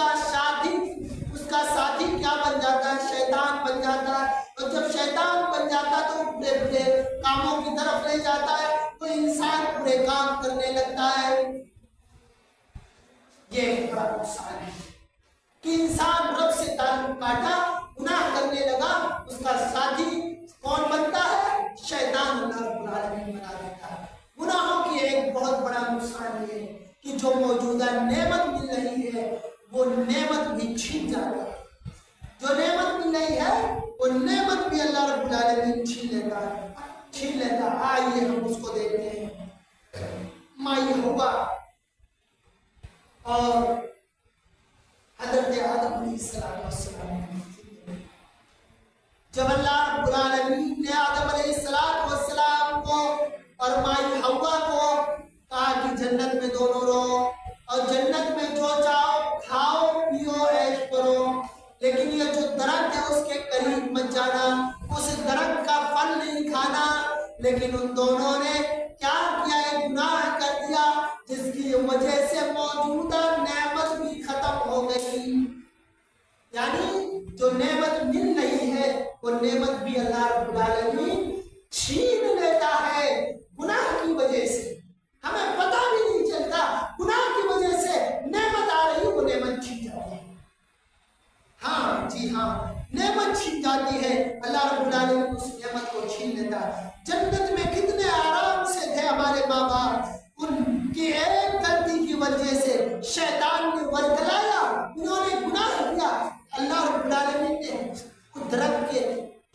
کا ساتھی کیا بن جاتا ہے, شیطان بن جاتا ہے. اور جب شیطان بن جاتا ہے تو برے برے کاموں کی طرف لے جاتا ہے, تو انسان برے کام کرنے لگتا ہے. یہ ایک بڑا نقصان ہے کہ انسان رب سے تعلق کاٹا, گناہ کرنے لگا, اس کا ساتھی کون بنتا ہے, شیطان اللہ رب العالمین بنا دیتا ہے. گناہوں کی ایک بہت بڑا نقصان یہ ہے کہ جو موجودہ نعمت مل رہی ہے وہ نعمت بھی چھین جاتا ہے. جو نعمت مل رہی ہے وہ نعمت بھی اللہ رب العالمین چھین لیتا ہے. آئیے ہم اس کو دیکھتے ہیں. مائی ہوا اور حضرت آدم علیہ السلام, جب اللہ رب العالمین نے آدم علیہ السلام کو اور مائی ہوا کو کہا کہ جنت میں دونوں رہو اور جنت میں جو چاہو کھاؤ پیو عیش کرو, لیکن یہ جو درخت ہے اس کے قریب مت جانا, اس درخت کا پھل نہیں کھانا. لیکن ان دونوں نے کیا کیا, ایک گناہ کر دیا جس کی وجہ سے موجودہ نعمت بھی ختم ہو گئی. یعنی جو نعمت مل رہی ہے وہ نعمت بھی اللہ رب العالمین چھین لیتا ہے گناہ کی وجہ سے. ہمیں پتہ بھی نہیں چلتا, گناہ کی وجہ سے نعمت آ رہی, وہ نعمت چھین جاتی ہے. ہاں جی ہاں, نعمت چھین جاتی ہے, اللہ رب العالمین اس نعمت کو چھین لیتا ہے. جنت میں کتنے آرام سے تھے ہمارے ماں باپ, ان کی ایک غلطی کی وجہ سے شیطان نے ورگلایا, انہوں نے گناہ کیا. اللہ رب العالمین نے اس درخت کے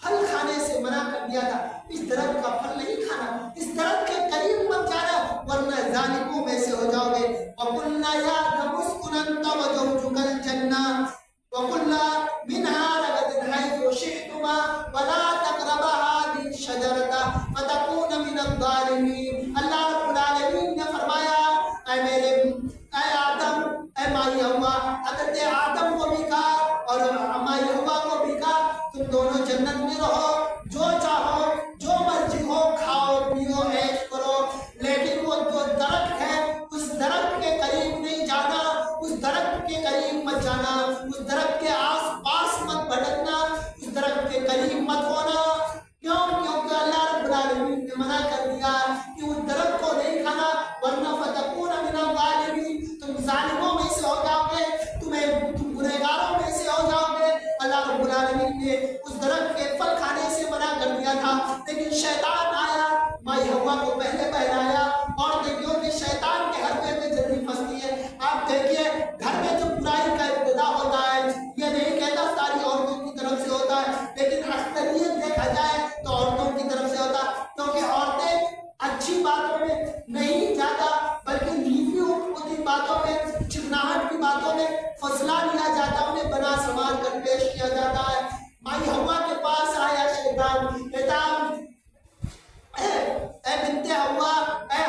پھل کھانے سے منع کر دیا تھا, اس درخت کا پھل نہیں کھانا, اس درخت کے قریب مت جانا ورنہ ظالموں میں سے ہو جاؤ گے. وَقُلْنَا يَا آدَمُ اسْكُنْ أَنْتَ وَزَوْجُكَ الْجَنَّةَ وَكُلَا مِنْهَا رَغَدًا حَيْثُ شِئْتُمَا وَلَا تَقْرَبَا هَٰذِهِ الشَّجَرَةَ فَتَكُونَ مِنَ الظَّالِمِينَ. اللہ رب العالمین نے فرمایا اے آدم, اے مائی ہوا, حضرت آدم کو بھی کہا اور مائی ہوا کو بھی کہا تم دونوں جنت میں رہو, جو چاہو جو مرضی ہو کھاؤ پیو عیش کرو, لیکن وہ جو درخت ہے اس درخت کے قریب نہیں جانا, اس درخت کے قریب مت جانا, اس درخت کے آس پاس مت بھٹکنا, اس درخت کے العالمین نے اس درخت کے پھل کھانے سے منع کر دیا تھا، لیکن شیطان آیا، مائی حوا کو پہلے بہلایا. اور دیکھو کہ شیطان کے حربے میں جلدی پھنستی ہے. آپ دیکھیے گھر میں جو برائی کا ابتدا ہوتا ہے، یہ نہیں کہتا ساری عورتوں کی طرف سے ہوتا ہے، لیکن اکثریت دیکھا جائے تو عورتوں کی طرف سے ہوتا ہے، کیونکہ عورتیں اچھی باتوں میں نہیں جاتا بلکہ نیکی ہوتی باتوں میں، چکناہٹ کی باتوں میں فضلہ لیا جاتا، انہیں بنا سنوار کر پیش کیا جاتا ہے. مائی حوا کے پاس آیا شیطان، کہتا اے بنت حوا، اے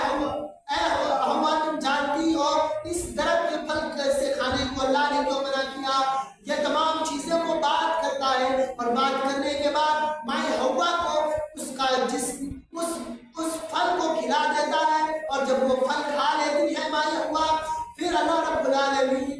حوا تم جانتی ہو اس درخت کے پھل سے کھانے کو اللہ نے کیوں منع کیا؟ یہ تمام چیزیں وہ بات کرتا ہے، اور بات کرنے کے بعد مائی حوا کو اس کا جسم اس پھل کو کھلا دیتا ہے. اور جب وہ پھل کھا لیتی ہے مائی حوا، پھر اللہ رب العالمین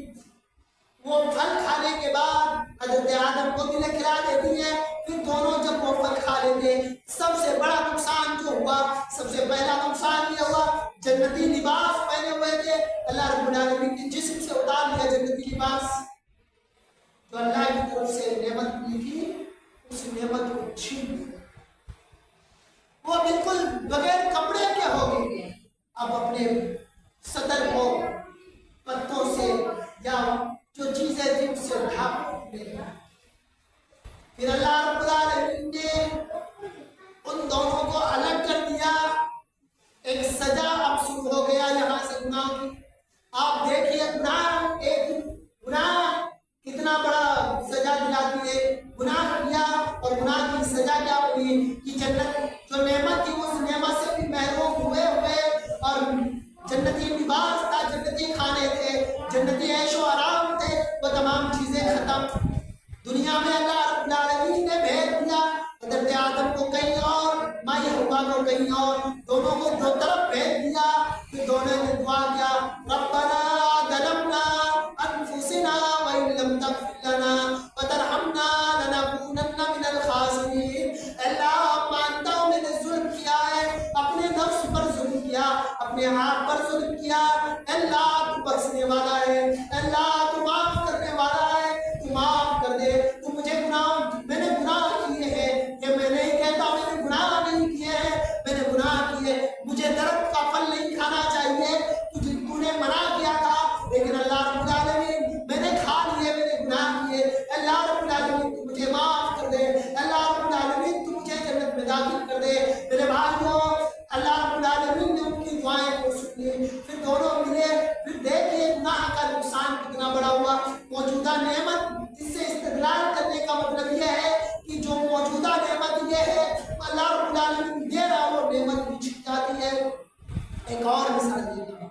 وہ پھل کھانے کے بعد حضرت آدم کو بھی کھلا دیتی ہے. پھر دونوں جب وہ پھل کھا لیتے ہیں، سب سے بڑا نقصان جو ہوا، سب سے پہلا نقصان یہ ہوا، جنتی لباس پہنے ہوئے تھے، اللہ رب العالمین کے جسم سے اتار لیا جنتی لباس. جو اللہ کی طرف سے نعمت ملی تھی، اس نعمت کو چھین لیا. وہ بالکل بغیر کپڑے کے ہو گئے، اب اپنے صدر کو پتوں سے یا جو چیزیں تھیں اس سے ڈھانپ لیا. پھر اللہ رب العالمین نے ان دونوں کو الگ کر دیا. ایک سزا اب شروع ہو گیا یہاں سے گناہ کی. آپ دیکھیے گناہ کتنا بڑا سزا دلاتی ہے. گناہ کیا اور گناہ کی سزا کیا ہوئی کہ جنت جو نعمت تھی اس نعمت سے بھی محروم ہوئے اور جنتی لباس تھا، جنتی کھانے تھے، جنتی عیش و آرام تھے، وہ تمام چیزیں ختم. دنیا میں اللہ رب العالمین نے بھیج دیا حضرت آدم کو کہیں اور، مائی حوا کو کہیں اور، دونوں کو دو طرف بھیج دیا. پھر دونوں نے دعا کیا، ربنا ظلمنا انفسنا وان لم تغفر لنا وترحمنا لنکونن من الخاسرین. اللہ مانتا ہوں میں نے ظلم کیا ہے، اپنے نفس پر ظلم کیا، اپنے آپ پر ظلم کیا. اللہ تو بخشنے والا ہے، اللہ تو معاف کرنے والا ہے، تو معاف کر دے. تو مجھے میں نے گناہ کیے ہیں، یہ میں نہیں کہتا میں نے گناہ نہیں کیے ہیں، میں نے گناہ کیے. مجھے درخت کا پھل نہیں کھانا چاہیے، تو نے منع کیا تھا، لیکن اللہ رب العالمین میں نے کھا لیے، میں نے گناہ کیے. اللہ رب العالمین تو مجھے معاف کر دے، اللہ رب العالمین تو مجھے جنت میں داخل کر دے. میرے بھائیوں، اللہ رب العالمین نے ان کی دعائیں کو سن لی. پھر دونوں ملے. پھر دیکھیے گناہ کا نقصان کتنا بڑا ہوا. موجودہ نعمت، اس سے استدلال کرنے کا مطلب یہ ہے کہ جو موجودہ نعمت یہ ہے اللہ رب العالمین دے رہا، وہ نعمت بھی چھپ جاتی ہے. ایک اور مثال دیتا ہوں.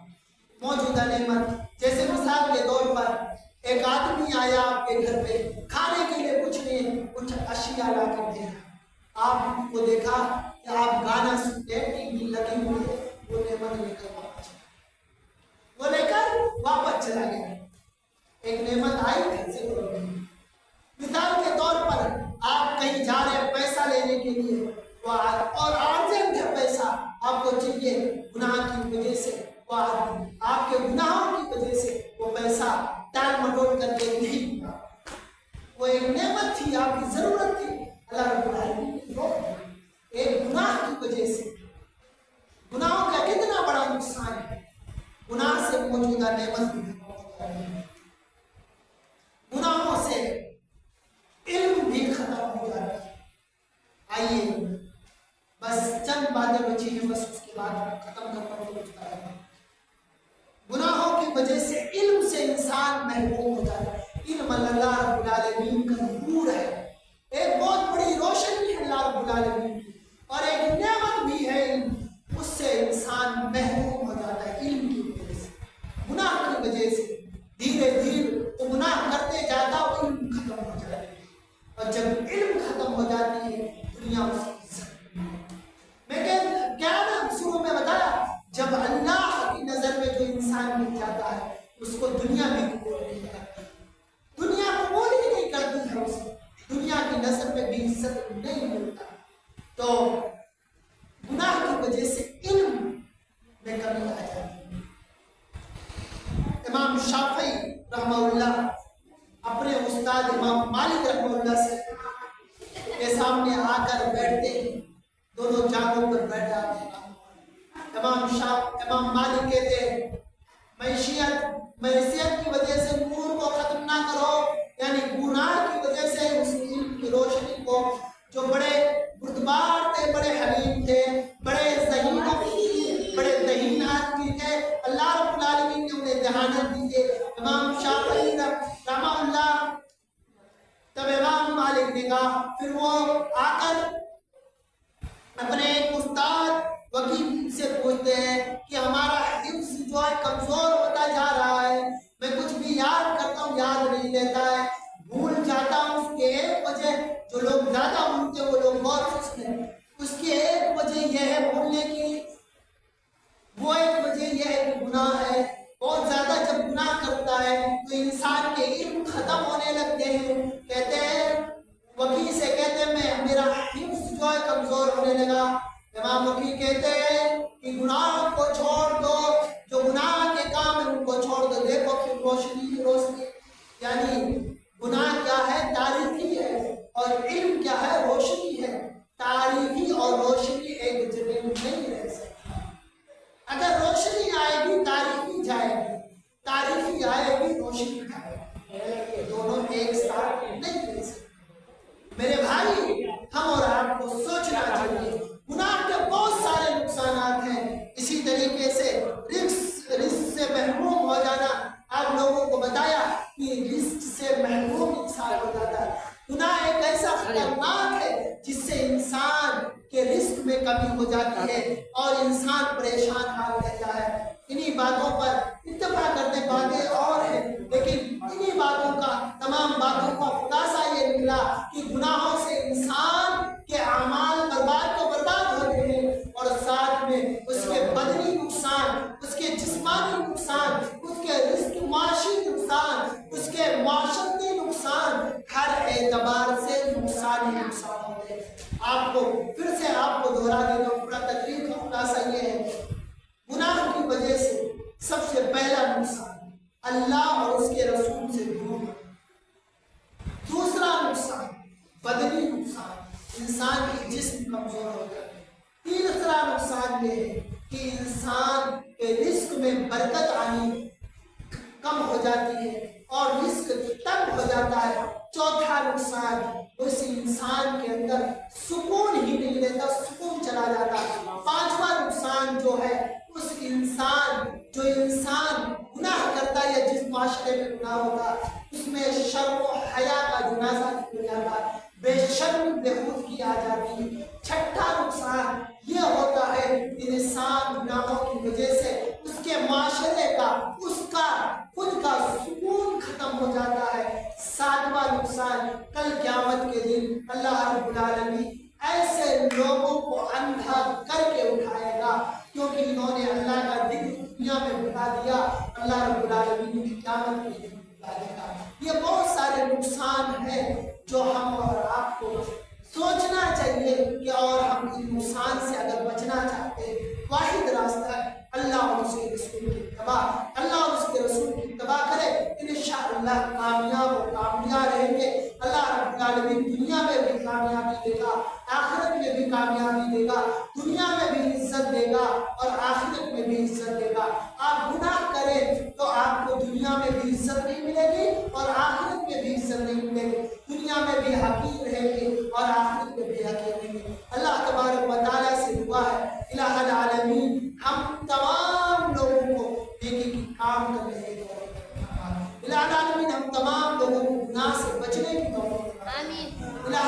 موجودہ نعمت جیسے مثال کے طور پر ایک آدمی آیا آپ کے گھر پہ، کھانے کے لیے کچھ نہیں، کچھ اشیاء لا کر دے رہا. آپ کو دیکھا کہ آپ گانا سنتے، ٹی وی لگی ہوئی ہے، وہ نعمت لے کر واپس چلا گیا. ایک نعمت آئی گھر سے اڑ گئی. مثال کے طور پر آپ کہیں جا رہے ہیں پیسہ لینے کے لیے، اور ارجنٹ ہے پیسہ آپ کو چاہیے، گناہ کی وجہ سے وہ آدمی آپ کے گناہوں کی وجہ سے وہ پیسہ ٹال مٹول کر کے نہیں ملا. وہ ایک نعمت تھی، آپ کی ضرورت تھی، اللہ رب العالمین نے روک دیا ایک گناہ کی وجہ سے. گناہوں کا کتنا بڑا نقصان ہے. گناہ سے موجودہ نعمت بھی، گناہوں سے علم بھی ختم ہو جاتا ہے. آئیے بس چند باتیں بچی ہیں، بس اس کے بعد ختم کرنا ہوتا ہے. گناہوں کی وجہ سے علم سے انسان محروم ہو جاتا ہے. علم اللہ رب العالمین کا نور ہے، ایک بہت بڑی روشنی ہے اللہ رب العالمین کی، اور ایک نعمت بھی ہے علم. اس سے انسان محروم ہو جاتا ہے علم کی وجہ سے، گناہ کی وجہ سے. دھیرے دھیرے وہ گناہ کرتے جاتا، وہ علم ختم ہو جاتا ہے. اور جب علم ختم ہو جاتی ہے دنیا اس کی عزت. میں کیا نا شروع میں بتایا، جب اللہ کی نظر میں جو انسان مل جاتا ہے اس کو دنیا بھی قبول نہیں کرتی، دنیا قبول ہی نہیں کرتی ہے اسے، دنیا کی نظر میں بھی عزت نہیں ملتا. تو گناہ کی وجہ سے علم میں کمی آ جاتی ہے. امام شافعی رحمہ اللہ اپنے استاد امام مالک رحمہ اللہ سے کے سامنے آ کر بیٹھتے ہیں، دونوں جانوں پر بیٹھ جاتے ہیں۔ امام مالک کہتے ہیں معیشت کی وجہ سے نور کو ختم نہ کرو، یعنی گناہ کی وجہ سے اس علم کی روشنی کو، جو بڑے بردبار تھے، بڑے حلیم تھے، بڑے ذہین آدمی تھے، اللہ رب العالمین نے انہیں ذہانت دی ہے۔ امام شافعی رحمہ اللہ، تب امام مالک نے کہا، پھر وہ آ کر اپنے استاد وکیل سے پوچھتے ہیں کہ ہمارا حفظ جو ہے کمزور ہوتا جا رہا ہے، میں کچھ بھی یاد کرتا ہوں یاد نہیں رہتا ہے، بھول جاتا ہوں۔ اس کی ایک وجہ، جو لوگ زیادہ بھولتے وہ لوگ غور سے سنیں، اس کی ایک وجہ یہ ہے بھولنے کی، وہ ایک وجہ یہ ہے کہ گناہ ہے۔ بہت زیادہ جب گناہ کرتا ہے تو انسان کے علم ختم ہونے لگتے ہیں۔ کہتے ہیں وکیل سے کہتے ہیں میرا حفظ جو ہے کمزور ہونے لگا۔ امام وکیل کہتے ہیں کہ گناہ کو چھوڑ دو، جو گناہ کے کام ہیں ان کو چھوڑ دو، دیکھو پھر روشنی، یعنی گناہ کیا ہے؟ تاریکی ہے، اور علم کیا ہے؟ روشنی ہے۔ تاریکی اور روشنی ایک جگہ نہیں رہ سکتی۔ اگر روشنی آئے گی تاریکی جائے گی، تاریکی آئے گی روشنی جائے گی، یہ دونوں ایک ساتھ نہیں رہ سکتے۔ میرے بھائی، ہم اور آپ کو سوچنا چاہیے، گناہ کے بہت سارے نقصانات ہیں۔ اسی طریقے سے رزق سے محروم ہو جانا، آپ لوگوں کو بتایا کہ رزق سے محروم انسان ہو جاتا ہے۔ گناہ ایک ایسا خطرناک ہے جس سے انسان کے رزق میں کمی ہو جاتی ہے اور انسان پریشان حال رہتا ہے۔ انہی باتوں پر اتفاق کرتے، باتیں اور ہیں، لیکن انہی باتوں کا، تمام باتوں کا خلاصہ یہ نکلا کہ گناہوں سے انسان کے اعمال برباد ہوتے ہیں، اور ساتھ میں اس کے بدنی نقصان، اس کے جسمانی نقصان، اس کے رزق معاشی نقصان، اس کے معاشرتی نقصان، ہر اعتبار سے نقصان ہی نقصان ہوتے ہیں۔ آپ کو پھر سے آپ کو دہرا دیتا ہوں، پورا تقریر کا خلاصہ یہ ہے، گناہ کی وجہ سے سب سے پہلا نقصان اللہ اور اس کے رسول سے دور، دوسرا نقصان بدنی نقصان، انسان کی جسم کمزور ہو جاتا ہے، تیسرا نقصان یہ ہے کہ انسان کے رزق میں برکت آنی کم ہو جاتی ہے اور رزق تنگ ہو جاتا ہے، چوتھا نقصان اس انسان کے اندر سکون ہی نہیں رہتا، سکون چلا جاتا ہے، پانچواں نقصان جو ہے اس جو انسان گناہ کرتا ہے یا جس معاشرے میں گناہ ہوتا اس میں شرم و حیا کا جنازہ نکل جاتا ہے، بے شرم بے خود کی آ جاتی ہے۔ چھٹا نقصان یہ ہوتا ہے کہ انسان گناہوں کی وجہ سے اس کے معاشرے کا، اس کا خود کا سکون ختم ہو جاتا ہے۔ ساتواں نقصان کل قیامت کے دن اللہ رب العالمین ایسے لوگوں کو اندھا کر کے اٹھائے گا کیونکہ انہوں نے اللہ کا ذکر دنیا میں بتا دیا، اللہ رب العالمین کی قیامت کے دن بتا دے گا۔ یہ بہت سارے نقصان ہیں جو ہم اور آپ کو سوچنا چاہیے کہ اور ہم ان نقصان سے اگر بچنا چاہتے ہیں، واحد راستہ ہے اللہ اور اس کے رسول کی اتباع، اللہ اور اس کے رسول کی اتباع کرے، انشاءاللہ کامیاب و کامیاب رہیں گے۔ اللہ رب العالمین دنیا میں بھی کامیابی دے گا، آخرت میں بھی کامیابی دے گا، دنیا میں بھی عزت دے گا اور آخرت میں بھی عزت دے گا۔ آپ گناہ کریں تو آپ کو دنیا میں بھی عزت نہیں ملے گی اور آخرت میں بھی عزت نہیں ملے گی، دنیا میں بھی حقیر رہیں گے اور آخرت میں بھی حقیر رہیں گے۔ اللہ تبارک و تعالیٰ سے دعا ہے الہ العالمین ہم تمام لوگوں کو نیکی کی کام کرنے کی توفیق عطا فرمائے۔ الہ العالمین ہم تمام لوگوں کو گناہ سے بچنے کی توفیق عطا فرمائے۔ الہ